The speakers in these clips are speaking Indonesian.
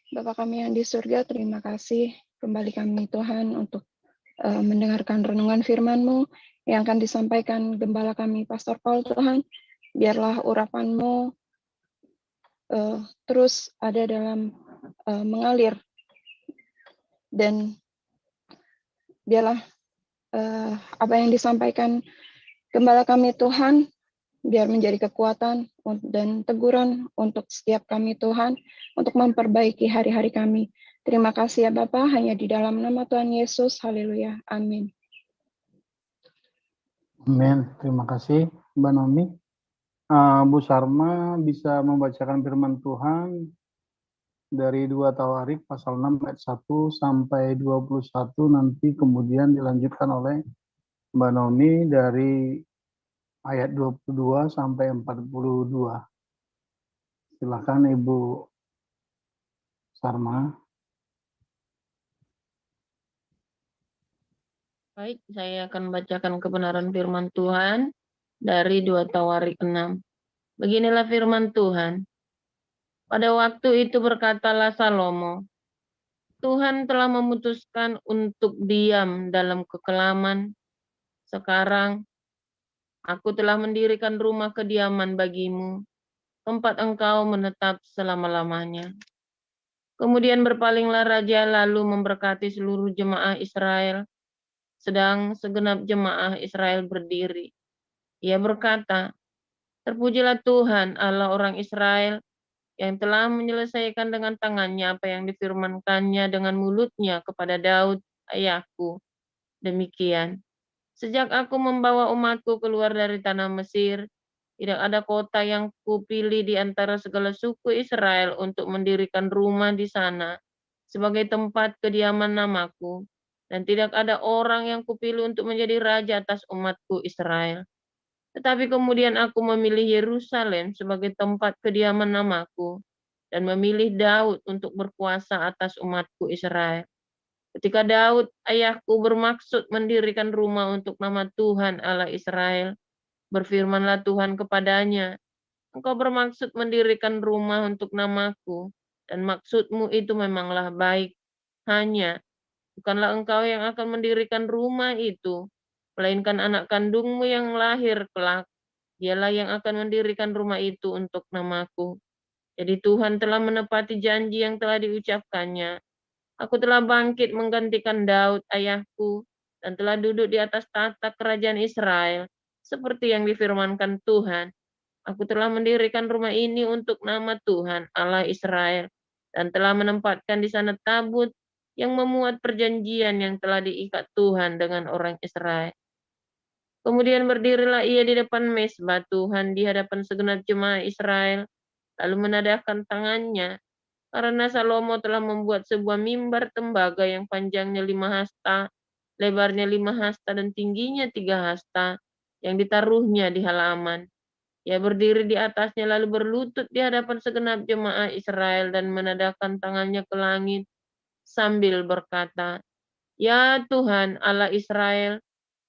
Bapa kami yang di surga, terima kasih kembali kami Tuhan untuk mendengarkan renungan firman-Mu yang akan disampaikan Gembala kami Pastor Paul Tuhan. Biarlah urapan-Mu terus ada dalam mengalir, dan biarlah apa yang disampaikan Gembala kami Tuhan biar menjadi kekuatan dan teguran untuk setiap kami Tuhan, untuk memperbaiki hari-hari kami. Terima kasih ya Bapa, hanya di dalam nama Tuhan Yesus, haleluya, amin. Amin, terima kasih Mbak Nomi. Bu Sarma bisa membacakan firman Tuhan dari 2 Tawarik pasal 6 ayat 1 sampai 21, nanti kemudian dilanjutkan oleh Mbak Nomi dari ayat 22 sampai 42. Silakan Ibu Sarma. Baik, saya akan bacakan kebenaran firman Tuhan dari 2 Tawarik 6. Beginilah firman Tuhan. Pada waktu itu berkatalah Salomo, Tuhan telah memutuskan untuk diam dalam kekelaman. Sekarang aku telah mendirikan rumah kediaman bagimu, tempat engkau menetap selama-lamanya. Kemudian berpalinglah raja lalu memberkati seluruh jemaah Israel, sedang segenap jemaah Israel berdiri. Ia berkata, terpujilah Tuhan Allah orang Israel yang telah menyelesaikan dengan tangannya apa yang difirmankannya dengan mulutnya kepada Daud ayahku. Demikian, sejak aku membawa umatku keluar dari tanah Mesir, tidak ada kota yang kupilih di antara segala suku Israel untuk mendirikan rumah di sana sebagai tempat kediaman namaku, dan tidak ada orang yang kupilih untuk menjadi raja atas umatku Israel. Tetapi kemudian aku memilih Yerusalem sebagai tempat kediaman namaku, dan memilih Daud untuk berkuasa atas umatku Israel. Ketika Daud ayahku bermaksud mendirikan rumah untuk nama Tuhan Allah Israel, berfirmanlah Tuhan kepadanya, engkau bermaksud mendirikan rumah untuk namaku, dan maksudmu itu memanglah baik. Hanya, bukanlah engkau yang akan mendirikan rumah itu, melainkan anak kandungmu yang lahir kelak. Dialah yang akan mendirikan rumah itu untuk namaku. Jadi Tuhan telah menepati janji yang telah diucapkannya. Aku telah bangkit menggantikan Daud ayahku, dan telah duduk di atas tahta kerajaan Israel, seperti yang difirmankan Tuhan. Aku telah mendirikan rumah ini untuk nama Tuhan Allah Israel, dan telah menempatkan di sana tabut yang memuat perjanjian yang telah diikat Tuhan dengan orang Israel. Kemudian berdirilah ia di depan mezbah Tuhan di hadapan segenap jemaah Israel, lalu menadahkan tangannya, karena Salomo telah membuat sebuah mimbar tembaga yang panjangnya 5 hasta, lebarnya 5 hasta, dan tingginya 3 hasta, yang ditaruhnya di halaman. Ia berdiri di atasnya lalu berlutut di hadapan segenap jemaah Israel dan menadahkan tangannya ke langit sambil berkata, Ya Tuhan Allah Israel,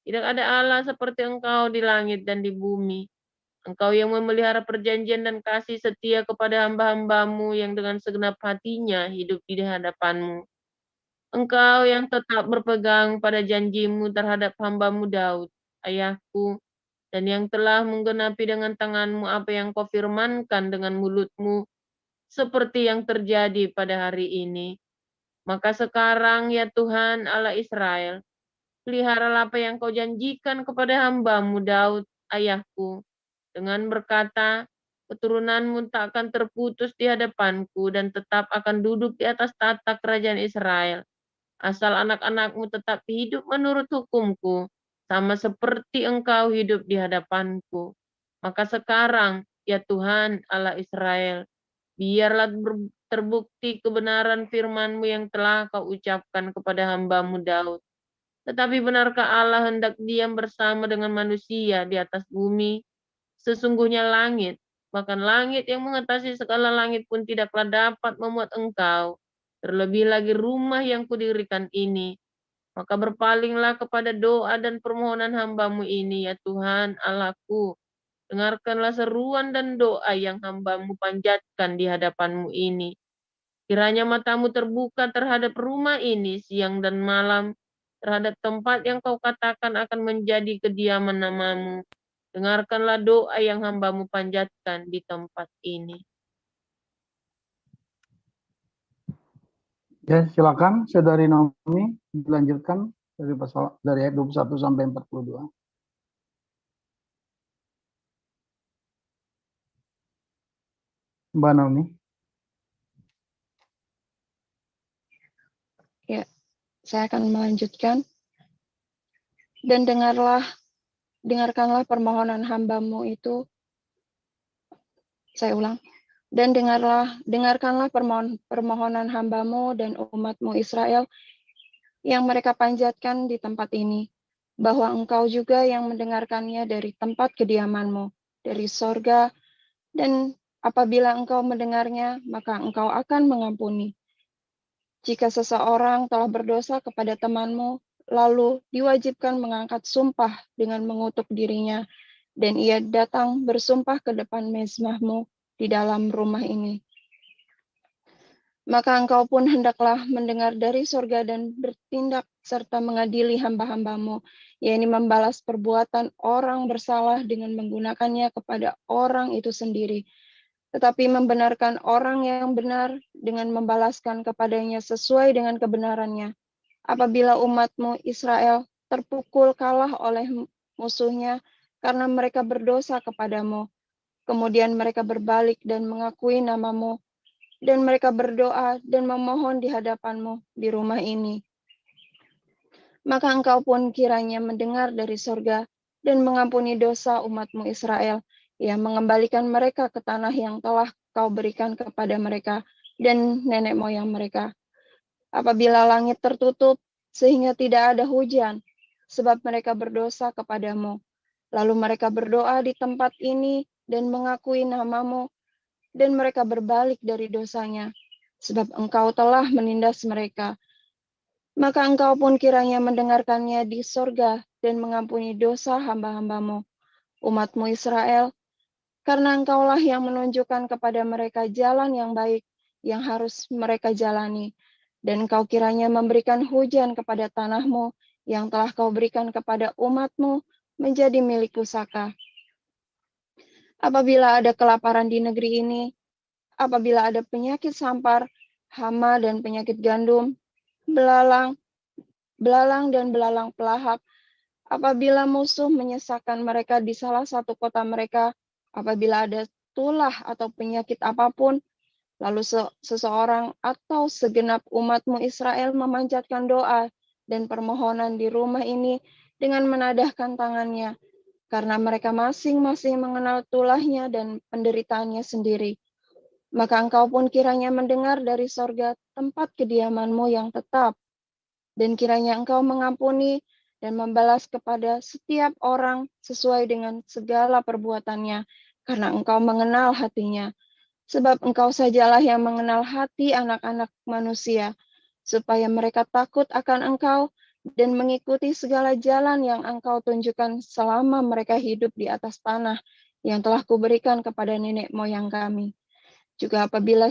tidak ada Allah seperti Engkau di langit dan di bumi. Engkau yang memelihara perjanjian dan kasih setia kepada hamba-hambamu yang dengan segenap hatinya hidup di hadapanmu. Engkau yang tetap berpegang pada janjimu terhadap hambamu Daud, ayahku, dan yang telah menggenapi dengan tanganmu apa yang kau firmankan dengan mulutmu, seperti yang terjadi pada hari ini. Maka sekarang ya Tuhan Allah Israel, peliharalah apa yang kau janjikan kepada hambamu Daud, ayahku, dengan berkata, keturunanmu tak akan terputus di hadapanku dan tetap akan duduk di atas tahta kerajaan Israel, asal anak-anakmu tetap hidup menurut hukumku, sama seperti engkau hidup di hadapanku. Maka sekarang, ya Tuhan Allah Israel, biarlah terbukti kebenaran firman-Mu yang telah kau ucapkan kepada hambamu Daud. Tetapi benarkah Allah hendak diam bersama dengan manusia di atas bumi? Sesungguhnya langit, bahkan langit yang mengatasi segala langit pun tidaklah dapat memuat engkau. Terlebih lagi rumah yang kudirikan ini. Maka berpalinglah kepada doa dan permohonan hambamu ini, ya Tuhan Allahku. Dengarkanlah seruan dan doa yang hambamu panjatkan di hadapanmu ini. Kiranya matamu terbuka terhadap rumah ini siang dan malam, terhadap tempat yang kau katakan akan menjadi kediaman namamu. Dengarkanlah doa yang hambamu panjatkan di tempat ini. Ya, silakan Saudari Naomi dilanjutkan dari ayat 21 sampai 42. Mbak Naomi. Ya, saya akan melanjutkan. Dan dengarkanlah permohonan hambamu itu. Saya ulang. Dan dengarkanlah permohonan hambamu dan umatmu Israel yang mereka panjatkan di tempat ini, bahwa engkau juga yang mendengarkannya dari tempat kediamanmu, dari sorga, dan apabila engkau mendengarnya, maka engkau akan mengampuni. Jika seseorang telah berdosa kepada temanmu, lalu diwajibkan mengangkat sumpah dengan mengutuk dirinya, dan ia datang bersumpah ke depan mezbahmu di dalam rumah ini. Maka engkau pun hendaklah mendengar dari surga dan bertindak serta mengadili hamba-hambamu, yakni membalas perbuatan orang bersalah dengan menggunakannya kepada orang itu sendiri, tetapi membenarkan orang yang benar dengan membalaskan kepadanya sesuai dengan kebenarannya. Apabila umatmu Israel terpukul kalah oleh musuhnya karena mereka berdosa kepadamu, kemudian mereka berbalik dan mengakui namamu, dan mereka berdoa dan memohon di hadapanmu di rumah ini, maka engkau pun kiranya mendengar dari sorga dan mengampuni dosa umatmu Israel, yang mengembalikan mereka ke tanah yang telah kau berikan kepada mereka dan nenek moyang mereka. Apabila langit tertutup sehingga tidak ada hujan, sebab mereka berdosa kepadamu, lalu mereka berdoa di tempat ini dan mengakui namamu, dan mereka berbalik dari dosanya, sebab engkau telah menindas mereka. Maka engkau pun kiranya mendengarkannya di sorga dan mengampuni dosa hamba-hambamu, umatmu Israel, karena engkaulah yang menunjukkan kepada mereka jalan yang baik yang harus mereka jalani. Dan engkau kiranya memberikan hujan kepada tanahmu yang telah kau berikan kepada umatmu menjadi milik pusaka. Apabila ada kelaparan di negeri ini, apabila ada penyakit sampar, hama dan penyakit gandum, belalang dan belalang pelahap, apabila musuh menyesakkan mereka di salah satu kota mereka, apabila ada tulah atau penyakit apapun, lalu seseorang atau segenap umatmu Israel memanjatkan doa dan permohonan di rumah ini dengan menadahkan tangannya, karena mereka masing-masing mengenal tulahnya dan penderitaannya sendiri. Maka engkau pun kiranya mendengar dari sorga tempat kediamanmu yang tetap, dan kiranya engkau mengampuni dan membalas kepada setiap orang sesuai dengan segala perbuatannya, karena engkau mengenal hatinya. Sebab engkau sajalah yang mengenal hati anak-anak manusia, supaya mereka takut akan engkau dan mengikuti segala jalan yang engkau tunjukkan selama mereka hidup di atas tanah yang telah kuberikan kepada nenek moyang kami. Juga apabila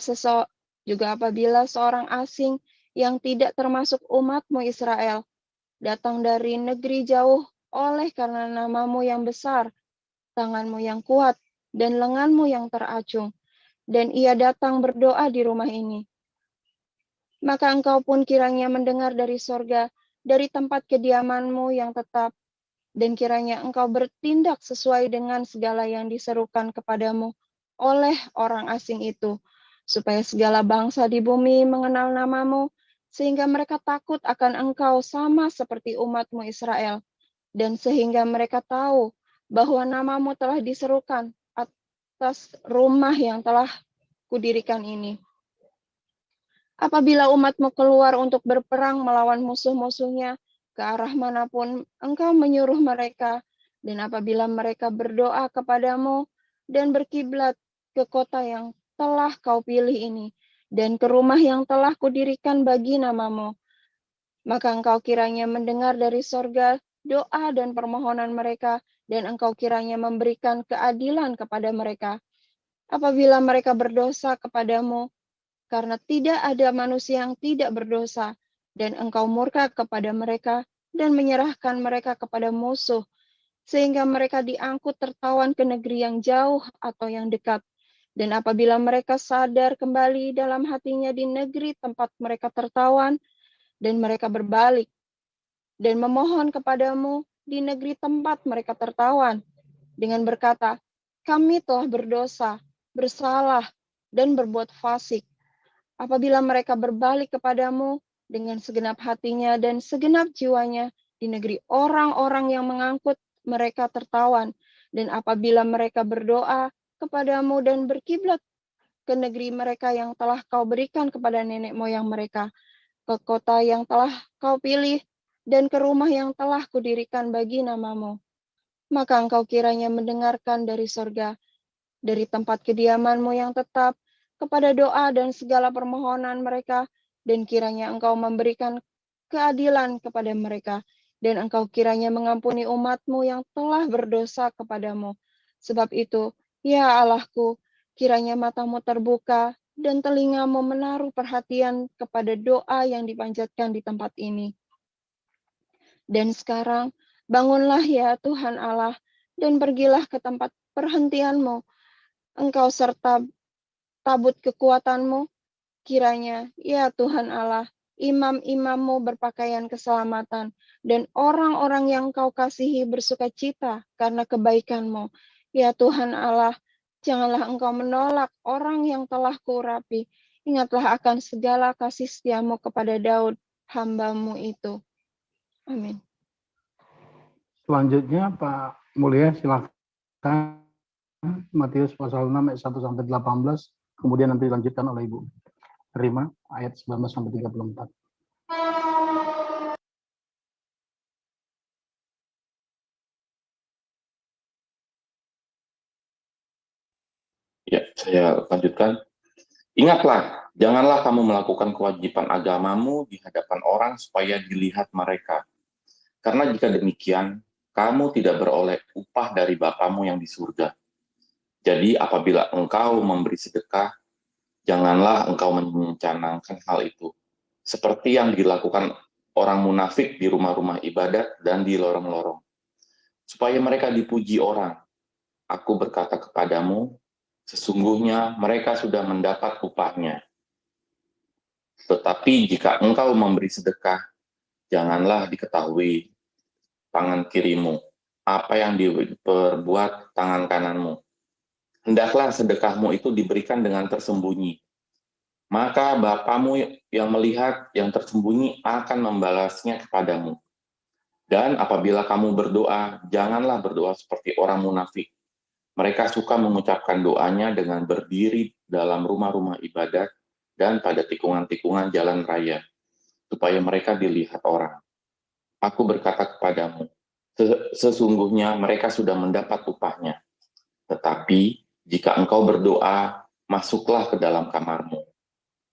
seorang asing yang tidak termasuk umatmu Israel datang dari negeri jauh oleh karena namamu yang besar, tanganmu yang kuat, dan lenganmu yang teracung, dan ia datang berdoa di rumah ini, maka engkau pun kiranya mendengar dari sorga, dari tempat kediamanmu yang tetap, dan kiranya engkau bertindak sesuai dengan segala yang diserukan kepadamu oleh orang asing itu, supaya segala bangsa di bumi mengenal namamu, sehingga mereka takut akan engkau sama seperti umatmu Israel, dan sehingga mereka tahu bahwa namamu telah diserukan atas rumah yang telah kudirikan ini. Apabila umatmu keluar untuk berperang melawan musuh-musuhnya ke arah manapun engkau menyuruh mereka, dan apabila mereka berdoa kepadamu dan berkiblat ke kota yang telah kau pilih ini, dan ke rumah yang telah kudirikan bagi namamu, maka engkau kiranya mendengar dari sorga doa dan permohonan mereka, dan engkau kiranya memberikan keadilan kepada mereka. Apabila mereka berdosa kepadamu karena tidak ada manusia yang tidak berdosa, dan Engkau murka kepada mereka dan menyerahkan mereka kepada musuh, sehingga mereka diangkut tertawan ke negeri yang jauh atau yang dekat. Dan apabila mereka sadar kembali dalam hatinya di negeri tempat mereka tertawan, dan mereka berbalik dan memohon kepadamu di negeri tempat mereka tertawan, dengan berkata, kami telah berdosa, bersalah, dan berbuat fasik. Apabila mereka berbalik kepadamu dengan segenap hatinya dan segenap jiwanya di negeri orang-orang yang mengangkut mereka tertawan, dan apabila mereka berdoa kepadamu dan berkiblat ke negeri mereka yang telah kau berikan kepada nenek moyang mereka, ke kota yang telah kau pilih, dan ke rumah yang telah kudirikan bagi namamu, maka engkau kiranya mendengarkan dari sorga, dari tempat kediamanmu yang tetap, kepada doa dan segala permohonan mereka, dan kiranya engkau memberikan keadilan kepada mereka, dan engkau kiranya mengampuni umatmu yang telah berdosa kepadamu. Sebab itu, ya Allahku, kiranya matamu terbuka dan telingamu menaruh perhatian kepada doa yang dipanjatkan di tempat ini. Dan sekarang, bangunlah ya Tuhan Allah, dan pergilah ke tempat perhentianmu, Engkau serta tabut kekuatanmu, kiranya, ya Tuhan Allah, imam-imammu berpakaian keselamatan, dan orang-orang yang kau kasihi bersuka cita karena kebaikanmu. Ya Tuhan Allah, janganlah engkau menolak orang yang telah kuurapi. Ingatlah akan segala kasih setiamu kepada Daud, hamba-Mu itu. Amin. Selanjutnya Pak Mulia silakan. Matius pasal 6 ayat 1 sampai 18, kemudian nanti dilanjutkan oleh Ibu Rima ayat 19 sampai 34. Ya, saya lanjutkan. Ingatlah, janganlah kamu melakukan kewajiban agamamu di hadapan orang supaya dilihat mereka. Karena jika demikian, kamu tidak beroleh upah dari Bapamu yang di surga. Jadi apabila engkau memberi sedekah, janganlah engkau mencanangkan hal itu, seperti yang dilakukan orang munafik di rumah-rumah ibadat dan di lorong-lorong, supaya mereka dipuji orang. Aku berkata kepadamu, sesungguhnya mereka sudah mendapat upahnya. Tetapi jika engkau memberi sedekah, janganlah diketahui tangan kirimu apa yang diperbuat tangan kananmu. Hendaklah sedekahmu itu diberikan dengan tersembunyi. Maka Bapamu yang melihat yang tersembunyi akan membalasnya kepadamu. Dan apabila kamu berdoa, janganlah berdoa seperti orang munafik. Mereka suka mengucapkan doanya dengan berdiri dalam rumah-rumah ibadat dan pada tikungan-tikungan jalan raya, supaya mereka dilihat orang. Aku berkata kepadamu, sesungguhnya mereka sudah mendapat upahnya. Tetapi jika engkau berdoa, masuklah ke dalam kamarmu,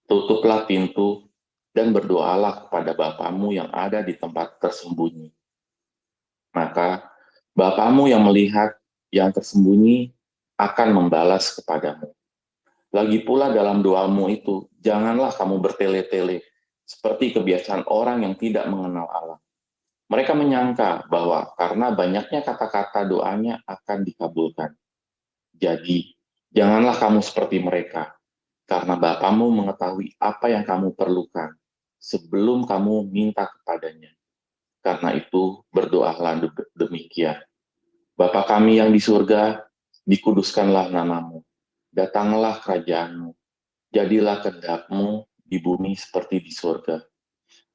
tutuplah pintu, dan berdoalah kepada Bapamu yang ada di tempat tersembunyi. Maka Bapamu yang melihat yang tersembunyi akan membalas kepadamu. Lagi pula dalam doamu itu, janganlah kamu bertele-tele, seperti kebiasaan orang yang tidak mengenal Allah. Mereka menyangka bahwa karena banyaknya kata-kata doanya akan dikabulkan. Jadi, janganlah kamu seperti mereka, karena Bapamu mengetahui apa yang kamu perlukan sebelum kamu minta kepadanya. Karena itu, berdoalah demikian. Bapa kami yang di surga, dikuduskanlah namamu. Datanglah kerajaanmu. Jadilah kehendak-Mu di bumi seperti di surga.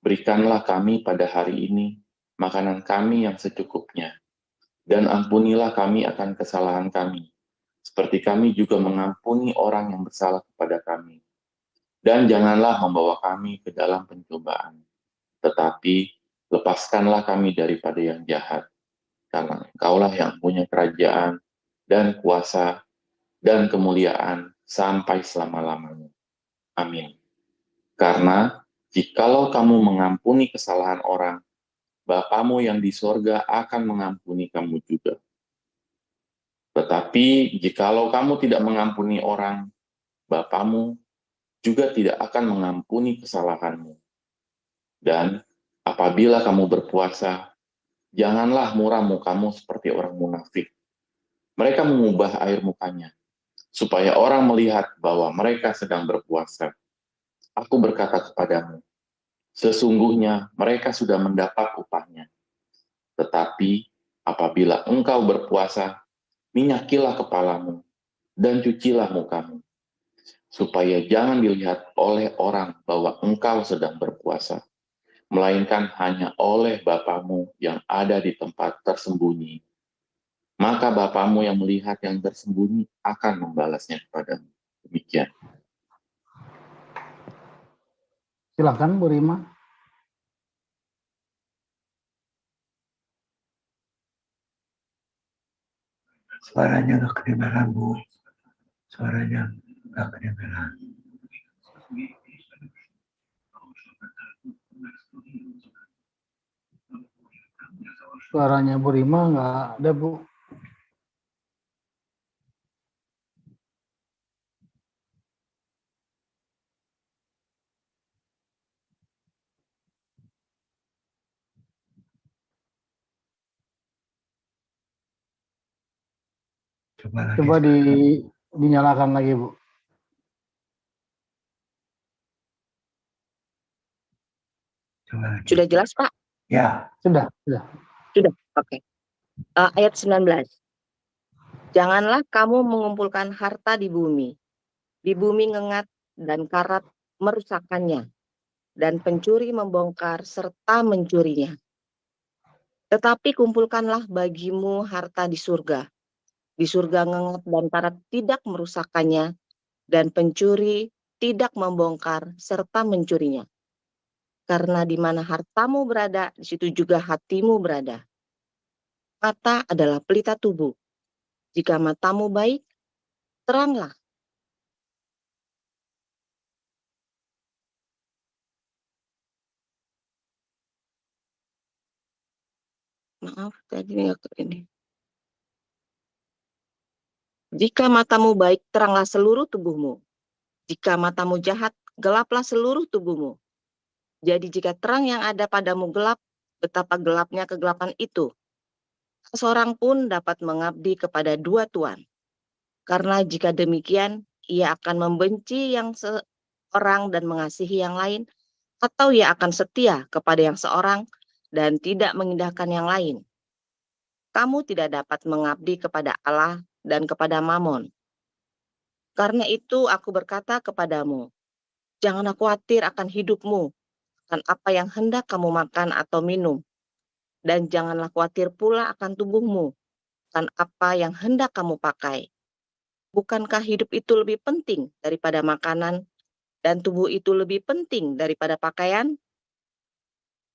Berikanlah kami pada hari ini makanan kami yang secukupnya. Dan ampunilah kami akan kesalahan kami, seperti kami juga mengampuni orang yang bersalah kepada kami. Dan janganlah membawa kami ke dalam pencobaan, tetapi lepaskanlah kami daripada yang jahat, karena Engkaulah yang punya kerajaan dan kuasa dan kemuliaan sampai selama-lamanya. Amin. Karena jikalau kamu mengampuni kesalahan orang, Bapamu yang di sorga akan mengampuni kamu juga. Tetapi jikalau kamu tidak mengampuni orang, Bapamu juga tidak akan mengampuni kesalahanmu. Dan apabila kamu berpuasa, janganlah muram mukamu seperti orang munafik. Mereka mengubah air mukanya, supaya orang melihat bahwa mereka sedang berpuasa. Aku berkata kepadamu, sesungguhnya mereka sudah mendapat upahnya. Tetapi apabila engkau berpuasa, minyakilah kepalamu dan cucilah mukamu, supaya jangan dilihat oleh orang bahwa engkau sedang berpuasa, melainkan hanya oleh Bapamu yang ada di tempat tersembunyi. Maka Bapamu yang melihat yang tersembunyi akan membalasnya kepadamu. Demikian. Silakan Bu Rima. Suaranya nggak kedengaran, Bu. Suaranya nggak kedengaran. Suaranya Bu Rima nggak ada, Bu. Coba dinyalakan lagi, Bu. Coba lagi. Sudah jelas, Pak? Ya, Sudah. Sudah. Oke. Ayat 19. Janganlah kamu mengumpulkan harta di bumi ngengat dan karat merusakkannya, dan pencuri membongkar serta mencurinya. Tetapi kumpulkanlah bagimu harta di surga ngengat dan karat tidak merusakkannya, dan pencuri tidak membongkar serta mencurinya. Karena di mana hartamu berada, di situ juga hatimu berada. Mata adalah pelita tubuh. Jika matamu baik, teranglah. Maaf, tadi nggak ini. Jika matamu baik, teranglah seluruh tubuhmu. Jika matamu jahat, gelaplah seluruh tubuhmu. Jadi jika terang yang ada padamu gelap, betapa gelapnya kegelapan itu. Seorang pun dapat mengabdi kepada dua tuan. Karena jika demikian, ia akan membenci yang seorang dan mengasihi yang lain, atau ia akan setia kepada yang seorang dan tidak mengindahkan yang lain. Kamu tidak dapat mengabdi kepada Allah dan kepada Mamon. Karena itu aku berkata kepadamu, janganlah khawatir akan hidupmu, akan apa yang hendak kamu makan atau minum. Dan janganlah khawatir pula akan tubuhmu, akan apa yang hendak kamu pakai. Bukankah hidup itu lebih penting daripada makanan, dan tubuh itu lebih penting daripada pakaian?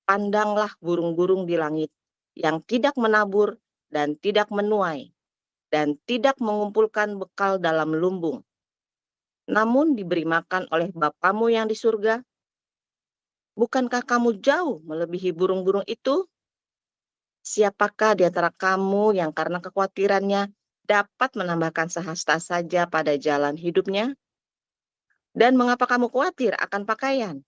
Pandanglah burung-burung di langit, yang tidak menabur dan tidak menuai, dan tidak mengumpulkan bekal dalam lumbung. Namun diberi makan oleh Bapamu yang di surga. Bukankah kamu jauh melebihi burung-burung itu? Siapakah di antara kamu yang karena kekhawatirannya dapat menambahkan sehasta saja pada jalan hidupnya? Dan mengapa kamu khawatir akan pakaian?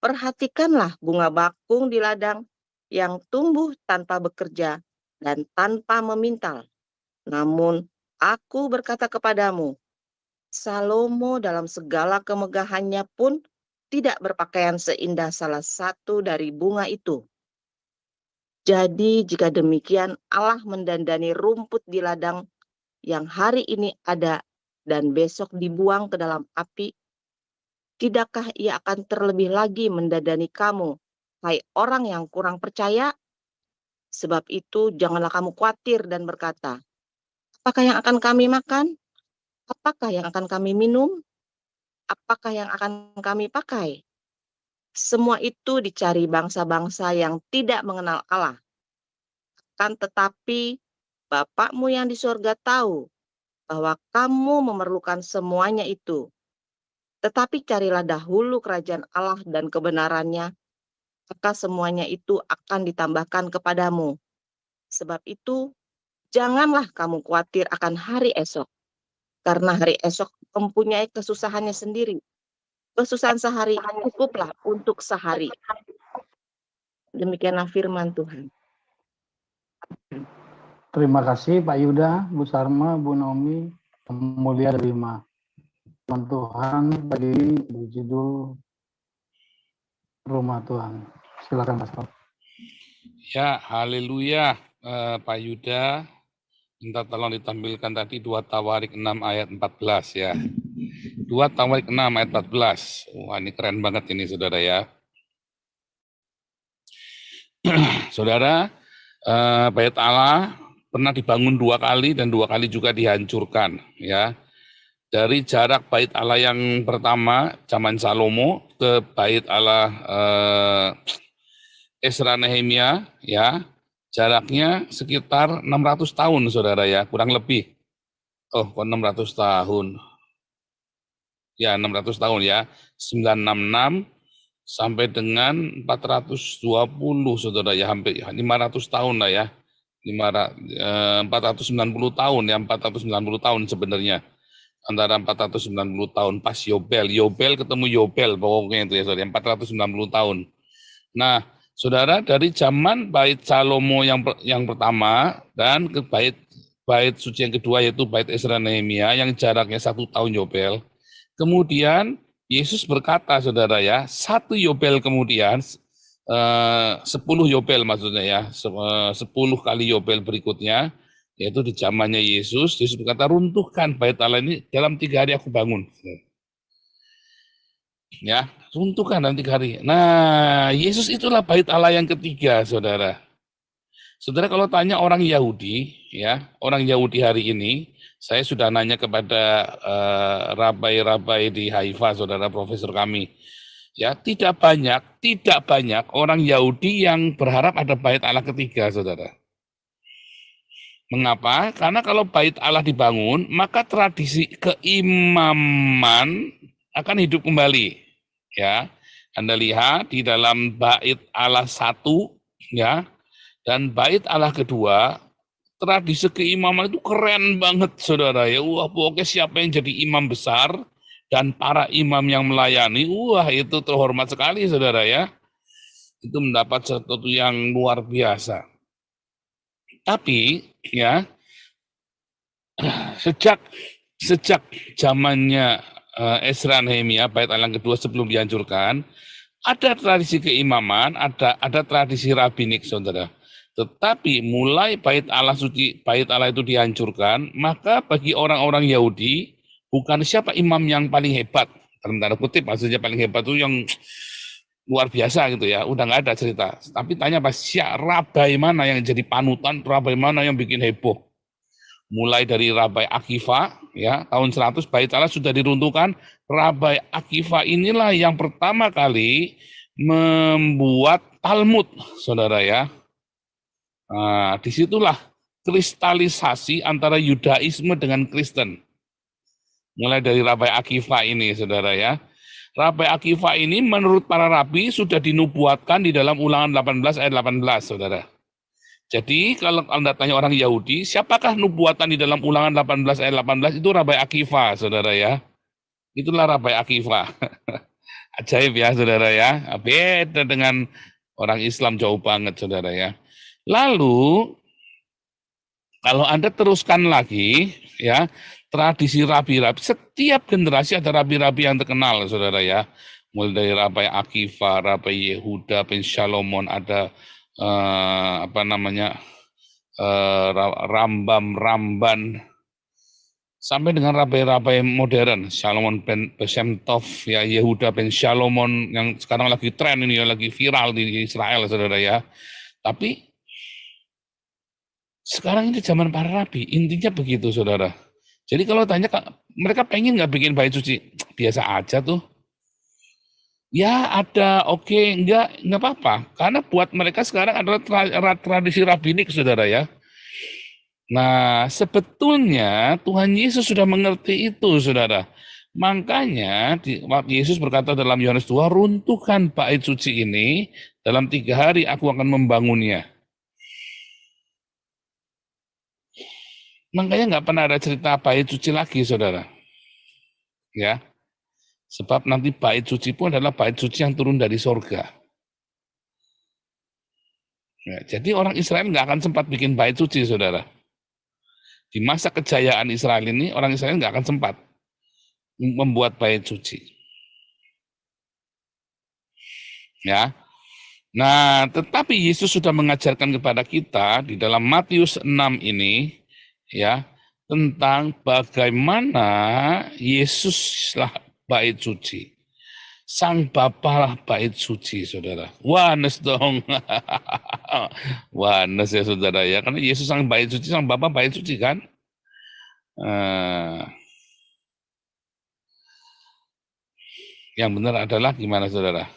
Perhatikanlah bunga bakung di ladang yang tumbuh tanpa bekerja dan tanpa memintal. Namun aku berkata kepadamu, Salomo dalam segala kemegahannya pun tidak berpakaian seindah salah satu dari bunga itu. Jadi jika demikian Allah mendandani rumput di ladang yang hari ini ada dan besok dibuang ke dalam api, tidakkah ia akan terlebih lagi mendandani kamu, hai orang yang kurang percaya? Sebab itu janganlah kamu khawatir dan berkata, apakah yang akan kami makan? Apakah yang akan kami minum? Apakah yang akan kami pakai? Semua itu dicari bangsa-bangsa yang tidak mengenal Allah. Kan tetapi Bapakmu yang di surga tahu bahwa kamu memerlukan semuanya itu. Tetapi carilah dahulu kerajaan Allah dan kebenarannya, maka semuanya itu akan ditambahkan kepadamu. Sebab itu, janganlah kamu khawatir akan hari esok, karena hari esok mempunyai kesusahannya sendiri. kesusahan sehari cukuplah untuk sehari. Demikianlah firman Tuhan. Terima kasih Pak Yuda, Bu Sarma, Bu Naomi, yang mulia terima. Tuhan pagi ini berjudul Rumah Tuhan. Silakan Mas. Ya, haleluya. Pak Yuda, minta tolong ditampilkan tadi 2 Tawarik 6 ayat 14 ya. 2 Tawarik 6 ayat 14. Wah, ini keren banget ini saudara ya. Saudara, Bait Allah pernah dibangun 2 kali dan 2 kali juga dihancurkan ya. Dari jarak Bait Allah yang pertama zaman Salomo ke Bait Allah Ezra Nehemia ya, jaraknya sekitar 600 tahun saudara ya, kurang lebih. Oh, kok 600 tahun. Ya, 600 tahun ya. 966 sampai dengan 420 saudara ya, hampir 500 tahun lah ya. 490 tahun ya, 490 tahun sebenarnya. Antara 490 tahun pas Yobel ketemu Yobel pokoknya itu ya saudara, 490 tahun. Nah, saudara, dari zaman Bait Salomo yang pertama dan ke bait suci yang kedua yaitu Bait Ezra Nehemia yang jaraknya 1 tahun Yobel. Kemudian Yesus berkata saudara ya, 1 Yobel kemudian 10 Yobel maksudnya ya, 10 kali Yobel berikutnya, yaitu di zamannya Yesus berkata, runtuhkan Bait Allah ini dalam 3 hari aku bangun. Ya, runtuhkan dalam 3 hari. Nah, Yesus itulah Bait Allah yang ketiga, saudara. Saudara, kalau tanya orang Yahudi, ya, orang Yahudi hari ini, saya sudah nanya kepada rabai-rabai di Haifa, saudara, profesor kami. Ya, tidak banyak orang Yahudi yang berharap ada Bait Allah ketiga, saudara. Mengapa? Karena kalau Bait Allah dibangun, maka tradisi keimaman akan hidup kembali. Ya, Anda lihat di dalam Bait Allah 1, ya, dan Bait Allah kedua, tradisi keimaman itu keren banget, saudara ya. Wah, pokoknya siapa yang jadi imam besar dan para imam yang melayani, wah itu terhormat sekali, saudara ya. Itu mendapat sesuatu yang luar biasa. Tapi ya, sejak zamannya Ezra Nehemia, Bait Allah yang kedua sebelum dihancurkan, ada tradisi keimaman, ada tradisi rabbinik, saudara. Tetapi mulai Bait Allah suci, Bait Allah itu dihancurkan, maka bagi orang-orang Yahudi, bukan siapa imam yang paling hebat, dalam tanda kutip maksudnya paling hebat itu yang luar biasa gitu ya, udah nggak ada cerita. Tapi tanya siapa rabai mana yang jadi panutan, rabai mana yang bikin heboh. Mulai dari Rabai Akiva, ya, tahun 100 Bait Allah sudah diruntuhkan. Rabai Akiva inilah yang pertama kali membuat Talmud, saudara ya. Nah, disitulah kristalisasi antara Yudaisme dengan Kristen. Mulai dari Rabai Akiva ini, saudara ya. Rabai Akiva ini menurut para rabi sudah dinubuatkan di dalam Ulangan 18 ayat 18, saudara. Jadi kalau Anda tanya orang Yahudi, siapakah nubuatan di dalam Ulangan 18 ayat 18 itu Rabai Akiva, saudara ya. Itulah Rabai Akiva. Ajaib ya, saudara ya. Beda dengan orang Islam jauh banget, saudara ya. Lalu kalau Anda teruskan lagi ya, tradisi rabi-rabi, setiap generasi ada rabi-rabi yang terkenal, saudara ya. Mulai dari Rabai Akiva, Rabai Yehuda bin Shalomon, ada Ramban, sampai dengan rabai-rabai modern, Shalomon ben Shem Tov, ya, Yehuda ben Shalomon yang sekarang lagi tren ini, lagi viral di Israel, saudara ya. Tapi sekarang ini zaman para rabi, intinya begitu, saudara. Jadi kalau tanya, mereka pengen nggak bikin bait suci? Biasa aja tuh. Ya ada, oke, enggak apa-apa. Karena buat mereka sekarang adalah tradisi rabbinik, saudara ya. Nah, sebetulnya Tuhan Yesus sudah mengerti itu, saudara. Makanya waktu Yesus berkata dalam Yohanes 2, runtuhkan bait suci ini, dalam 3 hari aku akan membangunnya. Makanya nggak pernah ada cerita bait suci lagi, saudara. Ya. Sebab nanti bait suci pun adalah bait suci yang turun dari sorga. Ya, jadi orang Israel nggak akan sempat bikin bait suci, saudara. Di masa kejayaan Israel ini, orang Israel nggak akan sempat membuat bait suci. Ya. Nah, tetapi Yesus sudah mengajarkan kepada kita di dalam Matius 6 ini, ya, tentang bagaimana Yesuslah bait suci. Sang Bapa lah bait suci, saudara. Wanes dong. Wanes ya, saudara ya. Karena Yesus sang bait suci, sang Bapa bait suci kan. Yang benar adalah gimana, saudara?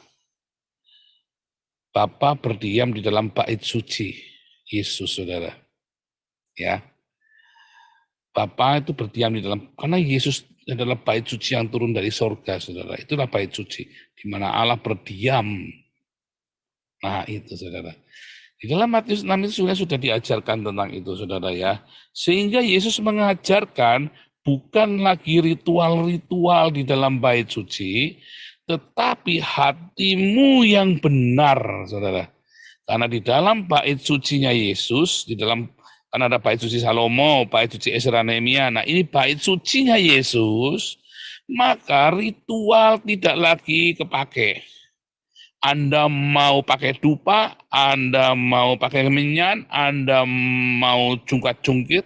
Bapa berdiam di dalam bait suci Yesus, saudara. Ya. Bapa itu berdiam di dalam, karena Yesus adalah bait suci yang turun dari sorga, saudara. Itulah bait suci, di mana Allah berdiam. Nah itu, saudara. Di dalam Matius 6 itu sudah diajarkan tentang itu, saudara ya. Sehingga Yesus mengajarkan bukan lagi ritual-ritual di dalam bait suci, tetapi hatimu yang benar, saudara. Karena di dalam bait sucinya Yesus, di dalam kan ada bait suci Salomo, bait suci Ezra Nehemia. Nah ini bait sucinya Yesus, maka ritual tidak lagi kepake. Anda mau pakai dupa, Anda mau pakai kemenyan, Anda mau jungkat-jungkit,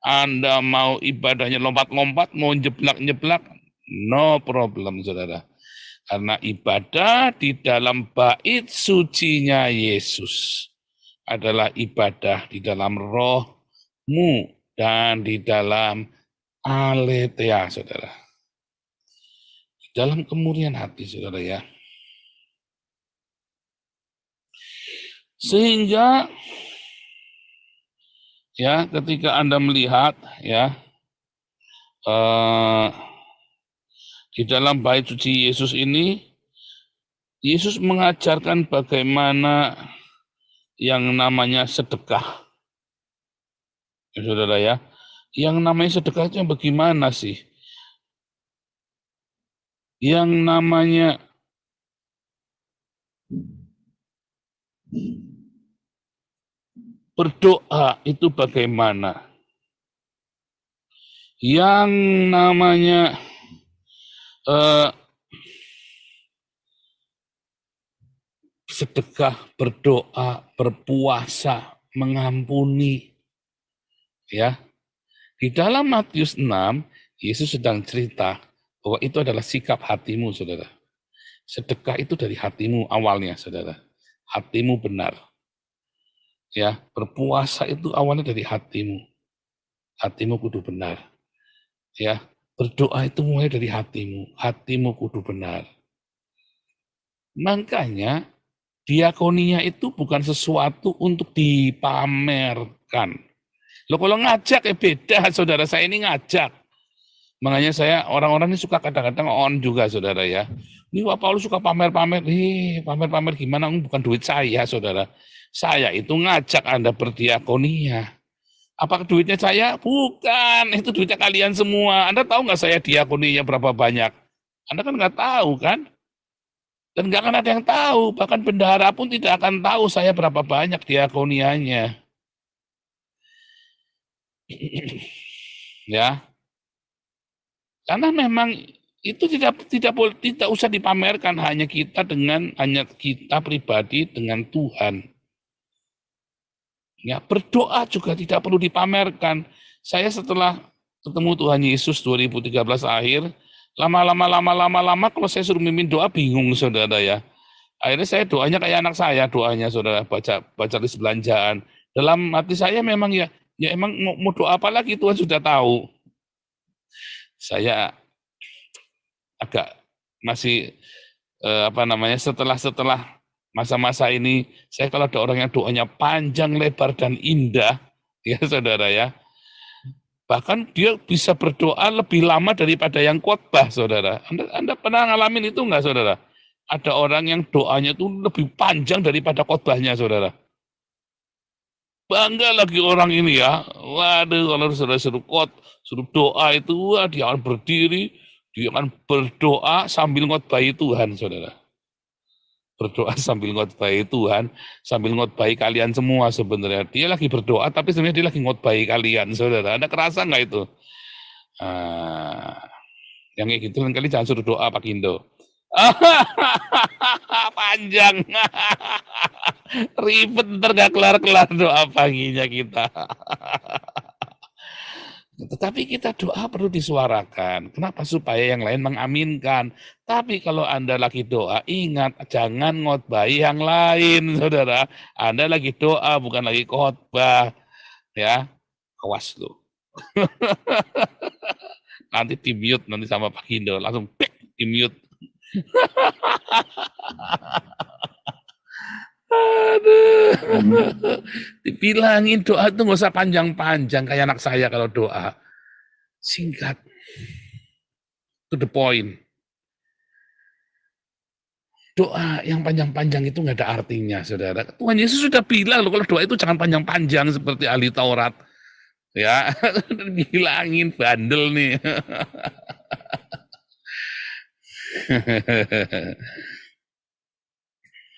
Anda mau ibadahnya lompat-lompat, mau jeblak-jeblak, no problem, saudara. Karena ibadah di dalam bait sucinya Yesus adalah ibadah di dalam rohmu dan di dalam aletheia, saudara. Di dalam kemurnian hati, saudara ya. Sehingga ya ketika Anda melihat ya di dalam bait suci Yesus ini, Yesus mengajarkan bagaimana yang namanya sedekah. Ya, saudara ya, yang namanya sedekah itu bagaimana sih? Yang namanya berdoa itu bagaimana? Yang namanya sedekah, berdoa, berpuasa, mengampuni. Ya. Di dalam Matius 6, Yesus sedang cerita bahwa itu adalah sikap hatimu, saudara. Sedekah itu dari hatimu awalnya, saudara. Hatimu benar. Ya, berpuasa itu awalnya dari hatimu. Hatimu kudu benar. Ya, berdoa itu mulai dari hatimu. Hatimu kudu benar. Makanya diakonia itu bukan sesuatu untuk dipamerkan. Loh kalau ngajak ya beda, saudara. Saya ini ngajak. Makanya saya orang-orang ini suka kadang-kadang on juga, saudara ya. Ini Pak Paulus suka pamer-pamer. Pamer-pamer gimana? Bukan duit saya, saudara. Saya itu ngajak Anda berdiakonia. Apakah duitnya saya? Bukan. Itu duitnya kalian semua. Anda tahu nggak saya diakoninya berapa banyak? Anda kan nggak tahu kan? Dan nggak akan ada yang tahu. Bahkan bendahara pun tidak akan tahu saya berapa banyak diakonianya. Ya. Karena memang itu tidak usah dipamerkan, hanya kita pribadi dengan Tuhan. Ya, berdoa juga tidak perlu dipamerkan. Saya setelah ketemu Tuhan Yesus 2013 akhir, lama-lama kalau saya suruh mimpin doa bingung, saudara ya. Akhirnya saya doanya kayak anak saya, doanya saudara, baca list belanjaan. Dalam hati saya memang ya emang mau doa apa lagi Tuhan sudah tahu. Saya agak masih setelah masa-masa ini, saya kalau ada orang yang doanya panjang, lebar, dan indah, ya saudara ya, bahkan dia bisa berdoa lebih lama daripada yang khotbah, saudara. Anda pernah ngalamin itu enggak, saudara? Ada orang yang doanya itu lebih panjang daripada khotbahnya, saudara. Bangga lagi orang ini ya. Waduh, kalau suruh doa itu, wah dia berdiri, Dia kan berdoa sambil ngotbahi Tuhan, saudara. Berdoa sambil ngotbahi Tuhan, sambil ngotbahi kalian semua sebenarnya. Dia lagi berdoa, tapi sebenarnya dia lagi ngotbahi kalian, saudara. Anda kerasa nggak itu? Yang kayak gitu kali jangan suruh doa Pak Indo. Panjang. Ribet, ntar gak kelar-kelar doa paginya kita. Tetapi kita doa perlu disuarakan. Kenapa? Supaya yang lain mengaminkan. Tapi kalau Anda lagi doa, ingat jangan ngotbahi yang lain, saudara. Anda lagi doa, bukan lagi khotbah. Ya, awas lu. Nanti di-mute nanti sama Pak Indo. Langsung di-mute. Aduh. Dibilangin doa itu nggak usah panjang-panjang kayak anak saya kalau doa. Singkat. To the point. Doa yang panjang-panjang itu nggak ada artinya, saudara. Tuhan Yesus sudah bilang loh, kalau doa itu jangan panjang-panjang seperti ahli Taurat. Ya, bilangin bandel nih.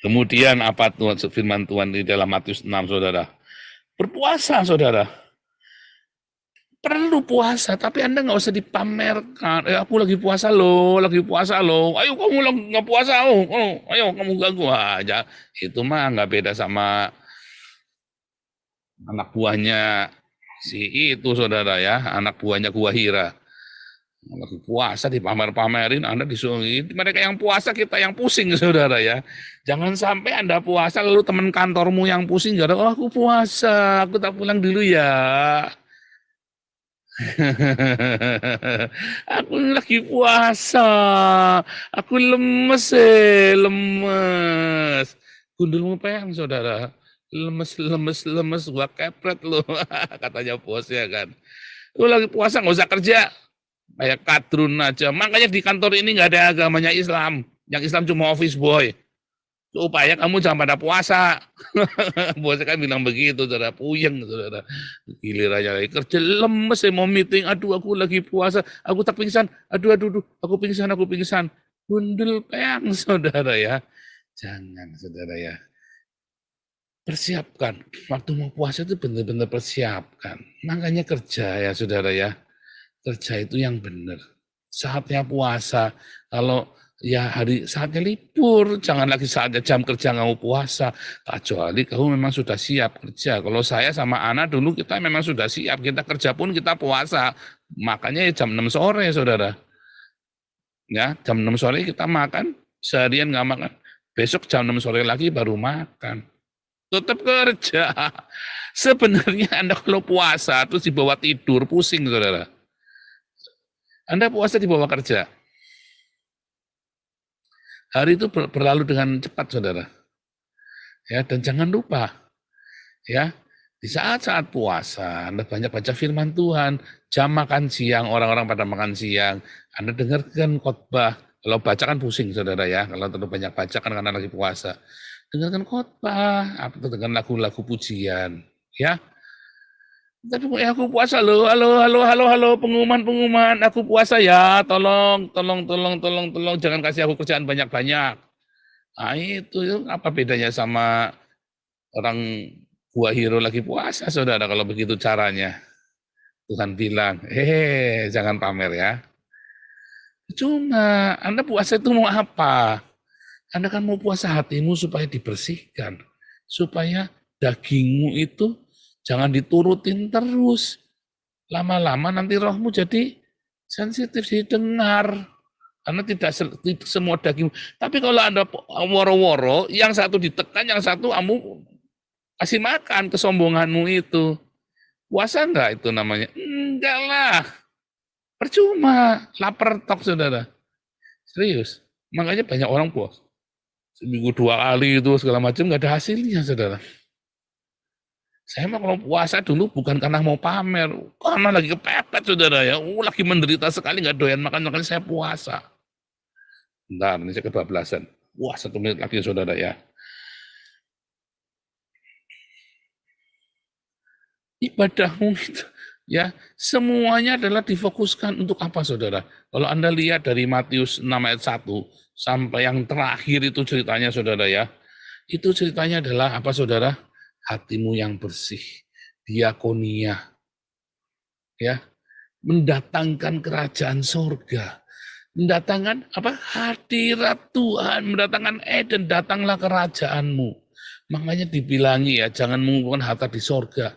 Kemudian apa Tuhan firman Tuhan di dalam Matius 6, saudara? Berpuasa, saudara. Perlu puasa, tapi Anda nggak usah dipamerkan. Aku lagi puasa loh, lagi puasa loh. Ayo kamu lagi nggak puasa, ayo kamu ganggu aja. Itu mah nggak beda sama anak buahnya si itu, saudara ya, anak buahnya Gua Hira. Lagi puasa dipamer-pamerin, Anda disuruh, mereka yang puasa, kita yang pusing, saudara ya. Jangan sampai Anda puasa lalu teman kantormu yang pusing, gara aku puasa, aku tak pulang dulu ya. Aku lagi puasa, aku lemes, lemes. Gundulmu peyang, saudara. Lemes, gua kepret lu, katanya bosnya kan. Lu lagi puasa nggak usah kerja. Kayak kadrun aja. Makanya di kantor ini nggak ada agamanya Islam. Yang Islam cuma office boy. Supaya kamu jangan pada puasa. Bosnya kan bilang begitu, saudara. Puyeng, saudara. Gilirannya lagi kerja, lemes, saya mau meeting. Aduh, aku lagi puasa. Aku tak pingsan. Aduh. Aku pingsan. Gundul peyang, saudara ya. Jangan, saudara ya. Persiapkan. Waktu mau puasa itu benar-benar persiapkan. Makanya kerja ya, saudara ya. Kerja itu yang benar. Saatnya puasa, kalau ya saatnya libur, jangan lagi saatnya jam kerja nggak mau puasa. Kecuali kamu memang sudah siap kerja. Kalau saya sama Ana dulu kita memang sudah siap, kita kerja pun kita puasa. Makanya ya jam 6 sore, saudara. Ya, jam 6 sore kita makan, seharian nggak makan. Besok jam 6 sore lagi baru makan. Tetap kerja. Sebenarnya Anda kalau puasa terus dibawa tidur, pusing, saudara. Anda puasa dibawa kerja. Hari itu berlalu dengan cepat, saudara. Ya, dan jangan lupa, ya, di saat-saat puasa, Anda banyak baca firman Tuhan, jam makan siang, orang-orang pada makan siang, Anda dengarkan khotbah. Kalau baca kan pusing, saudara ya, kalau terlalu banyak baca kan karena lagi puasa. Dengarkan khotbah, atau dengan lagu-lagu pujian, ya. Tapi aku puasa loh, halo, pengumuman, aku puasa ya, tolong, jangan kasih aku kerjaan banyak-banyak. Nah itu apa bedanya sama orang Gua Hiro lagi puasa, saudara, kalau begitu caranya. Tuhan bilang, jangan pamer ya. Cuma, Anda puasa itu mau apa? Anda kan mau puasa hatimu supaya dibersihkan. Supaya dagingmu itu jangan diturutin terus. Lama-lama nanti rohmu jadi sensitif didengar. Karena tidak semua daging. Tapi kalau Anda woro-woro, yang satu ditekan, yang satu kamu kasih makan kesombonganmu itu. Puasa enggak itu namanya? Enggak lah. Percuma. Lapar tok, saudara. Serius. Makanya banyak orang puas. Seminggu 2 kali itu segala macam enggak ada hasilnya, saudara. Saya mah kalau puasa dulu bukan karena mau pamer, karena lagi kepepet, saudara ya. Lagi menderita sekali, nggak doyan makan, makanya saya puasa. Bentar, ini saya kebablasan. Wah, 1 menit lagi, saudara ya. Ibadahmu itu Ya, semuanya adalah difokuskan untuk apa, saudara? Kalau Anda lihat dari Matius 6 ayat 1 sampai yang terakhir itu ceritanya, saudara ya. Itu ceritanya adalah apa, saudara? Hatimu yang bersih, diakonia, ya, mendatangkan kerajaan sorga, mendatangkan apa? Hadirat Tuhan, mendatangkan Eden, datanglah kerajaanmu. Makanya dibilangi ya, jangan mengumpulkan harta di sorga,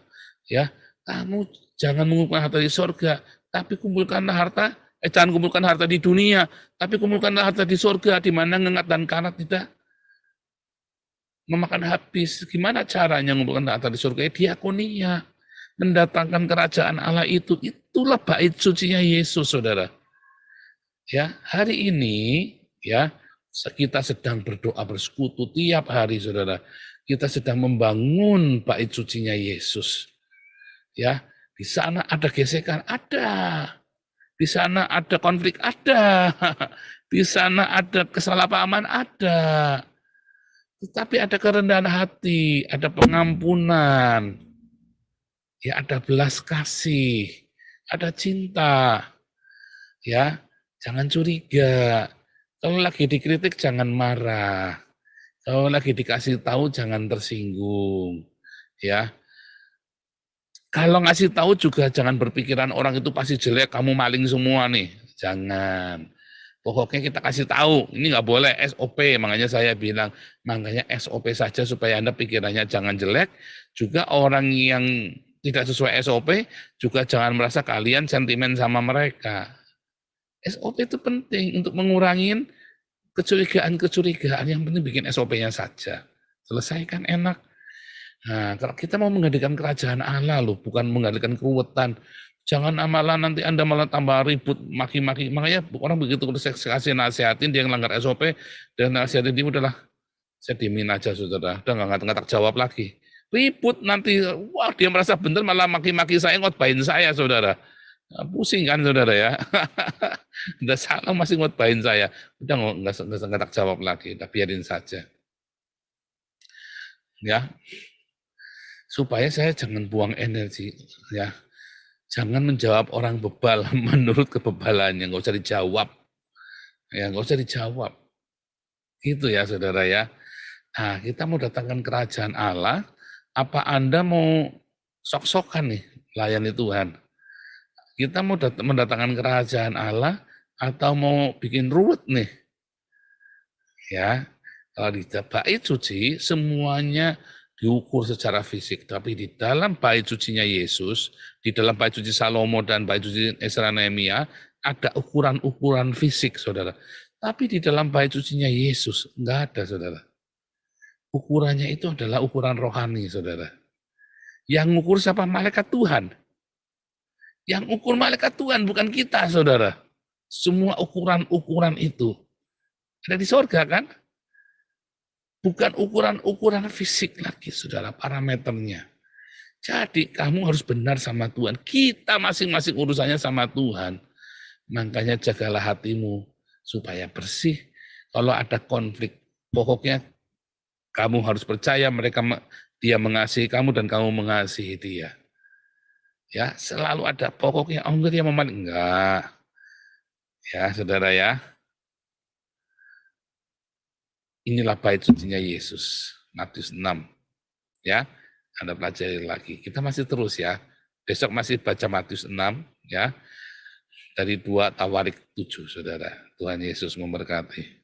ya. Kamu jangan mengumpulkan harta di sorga, tapi kumpulkanlah harta, jangan kumpulkan harta di dunia, tapi kumpulkanlah harta di sorga, di mana ngengat dan karat tidak memakan habis. Gimana caranya mengumpulkan harta di sorga? Diakonia, mendatangkan kerajaan Allah itu. Itulah bait sucinya Yesus, saudara. Ya, hari ini ya kita sedang berdoa bersekutu tiap hari, saudara. Kita sedang membangun bait sucinya Yesus. Ya, di sana ada gesekan, ada. Di sana ada konflik, ada. Di sana ada kesalahpahaman, ada. Tetapi ada kerendahan hati, ada pengampunan. Ya, ada belas kasih, ada cinta. Ya, jangan curiga. Kalau lagi dikritik jangan marah. Kalau lagi dikasih tahu jangan tersinggung. Ya. Kalau ngasih tahu juga jangan berpikiran orang itu pasti jelek, kamu maling semua nih. Jangan. Pokoknya kita kasih tahu, ini nggak boleh SOP, makanya saya bilang, makanya SOP saja supaya Anda pikirannya jangan jelek, juga orang yang tidak sesuai SOP, juga jangan merasa kalian sentimen sama mereka. SOP itu penting untuk mengurangi kecurigaan-kecurigaan, yang penting bikin SOP-nya saja. Selesaikan enak. Nah, kalau kita mau menghadirkan kerajaan Allah loh, bukan menghadirkan keruwetan. Jangan amalan nanti Anda malah tambah ribut, maki-maki. Makanya orang begitu kalau saya kasih nasihatin, dia ngelanggar SOP, dan nasihatin dia udahlah, saya diemin aja, saudara. Udah nggak jawab lagi. Ribut nanti, wah dia merasa benar malah maki-maki saya, ngotbahin saya, saudara. Nah, pusing kan, saudara ya. Udah salah masih ngotbahin saya. Udah nggak jawab lagi, udah biarin saja. Ya, supaya saya jangan buang energi, ya. Jangan menjawab orang bebal menurut kebebalannya, nggak usah dijawab. Ya, nggak usah dijawab. Gitu ya, saudara ya. Nah, kita mau datangkan kerajaan Allah, apa Anda mau sok-sokan nih layani Tuhan? Kita mau mendatangkan kerajaan Allah atau mau bikin ruwet nih? Ya, kalau di bait suci semuanya diukur secara fisik, tapi di dalam bait sucinya Yesus, di dalam bait suci Salomo dan bait suci Esra Nehemia ada ukuran-ukuran fisik, saudara. Tapi di dalam bait sucinya Yesus enggak ada, saudara. Ukurannya itu adalah ukuran rohani, saudara. Yang ukur siapa? Malaikat Tuhan. Yang ukur malaikat Tuhan, bukan kita, saudara. Semua ukuran-ukuran itu ada di sorga, kan? Bukan ukuran-ukuran fisik lagi, saudara, parameternya. Jadi kamu harus benar sama Tuhan. Kita masing-masing urusannya sama Tuhan. Makanya jagalah hatimu supaya bersih. Kalau ada konflik, pokoknya kamu harus percaya dia mengasihi kamu dan kamu mengasihi dia. Ya, selalu ada pokoknya. Oh enggak, dia memaling. Enggak. Ya, saudara ya. Inilah bait sucinya Yesus, Matius 6. Ya, Anda pelajari lagi. Kita masih terus ya. Besok masih baca Matius 6 ya. Dari 2 Tawarik 7, saudara. Tuhan Yesus memberkati.